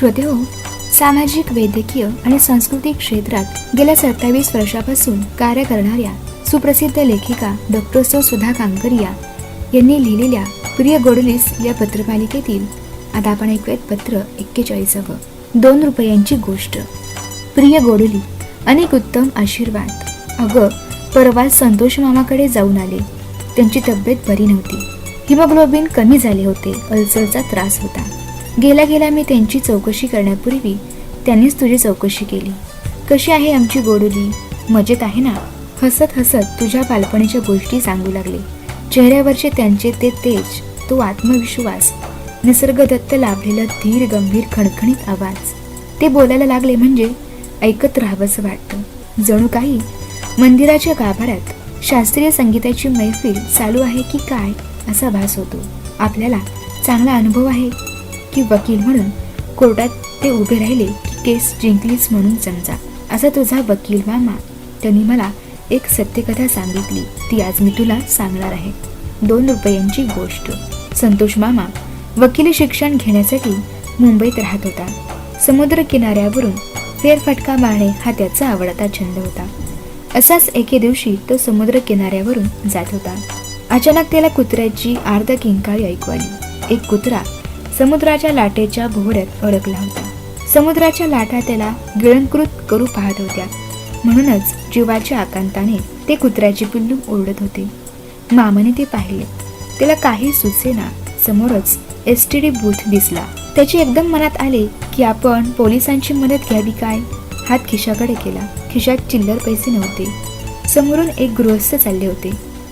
श्रोतेहो, सामाजिक, वैद्यकीय आणि सांस्कृतिक क्षेत्रात गेल्या 27 वर्षापासून कार्य करणाऱ्या सुप्रसिद्ध लेखिका डॉक्टर सुधा कांकरिया यांनी लिहिलेल्या प्रिय गोडोलीस या पत्रमालिकेतील आता आपण ऐकूयात पत्र 41. 2 रुपयांची गोष्ट. प्रिय गोडोली, अनेक उत्तम आशीर्वाद. अगं, परवा संतोष मामाकडे जाऊन आले. त्यांची तब्येत बरी नव्हती. हिमोग्लोबिन कमी झाले होते. अल्सरचा त्रास होता. गेल्या गेल्या मी त्यांची चौकशी करण्यापूर्वी त्यांनीच तुझी चौकशी केली. कशी आहे आमची गोडोली? मजेत आहे ना? हसत हसत तुझ्या बालपणीच्या गोष्टी सांगू लागले. चेहऱ्यावरचे त्यांचे ते तेज, तो आत्मविश्वास, निसर्गदत्त लाभलेला धीर गंभीर खणखणीत आवाज. ते बोलायला लागले म्हणजे ऐकत राहावंसं वाटतं. जणू काही मंदिराच्या गाभाऱ्यात शास्त्रीय संगीताची मैफिल चालू आहे की काय असा भास होतो. आपल्याला चांगला अनुभव आहे की वकील म्हणून कोर्टात ते उभे राहिले की केस जिंकलीच म्हणून समजा. असा तुझा वकील मामा. त्यांनी मला एक सत्यकथा सांगितली, ती आज मी तुला सांगणार आहे. 2 रुपयांची गोष्ट. संतोष मामा वकिली शिक्षण घेण्यासाठी मुंबईत राहत होता. समुद्र किनाऱ्यावरून फेरफटका मारणे हा त्याचा आवडता छंद होता. असाच एके दिवशी तो समुद्र किनाऱ्यावरून जात होता. अचानक त्याला कुत्र्याची आर्ध किंकाळी ऐकू आली. एक कुत्रा समुद्राच्या लाटेच्या भोवऱ्यात अडकला होता. समुद्राच्या लाटा त्याला गिळंकृत करू पाहत होत्या. म्हणूनच जीवाच्या आकांताने ते कुत्र्याचे पिल्लू ओरडत होते. मामाने ते पाहिले. त्याला काही सुचेना. समोरच STD बूथ दिसला. त्याचे एकदम मनात आले की आपण पोलिसांची मदत घ्यावी काय. हात खिशाकडे केला. खिशात चिल्लर पैसे नव्हते. समोरून एक गृहस्थ चालले होते.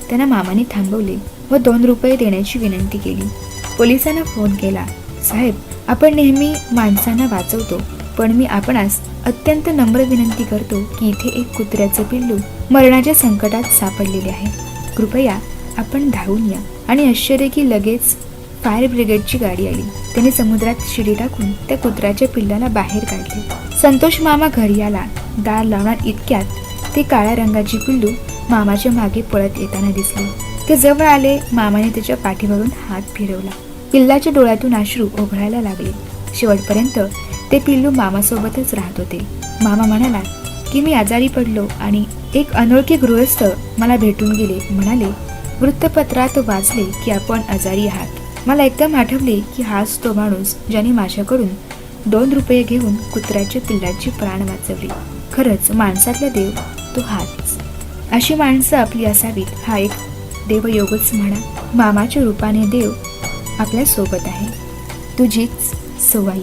त्यांना मामाने थांबवले व 2 रुपये देण्याची विनंती केली. पोलिसांना फोन केला. साहेब, आपण नेहमी माणसांना वाचवतो, पण मी आपणास अत्यंत नम्र विनंती करतो की इथे एक कुत्र्याचे पिल्लू मरणाच्या संकटात सापडलेले आहे. कृपया आपण धावून या. आणि आश्चर्य की लगेच फायर ब्रिगेडची गाडी आली. त्याने समुद्रात शिडी टाकून त्या कुत्र्याच्या पिल्लाला बाहेर काढले. संतोष मामा घरी आला. दार लावणार इतक्यात ते काळ्या रंगाची पिल्लू मामाच्या मागे पळत येताना दिसले. ते जवळ आले. मामाने त्याच्या पाठीवरून हात फिरवला. पिल्लाच्या डोळ्यातून अश्रू ओघळायला लागले. शेवटपर्यंत ते पिल्लू मामासोबतच राहत होते. मामा म्हणाला की मी आजारी पडलो आणि एक अनोळखी गृहस्थ मला भेटून गेले. म्हणाले, वृत्तपत्रात वाचले की आपण आजारी आहात. मला एकदम आठवले की हाच तो माणूस ज्याने माझ्याकडून 2 रुपये घेऊन कुत्र्याच्या पिल्लाची प्राण वाचवली. खरंच माणसातला देव तो हाच. अशी माणसं आपली असावीत हा एक देवयोगच म्हणा. मामाच्या रूपाने देव आपल्या सोबत आहे. तुझीच सवाई.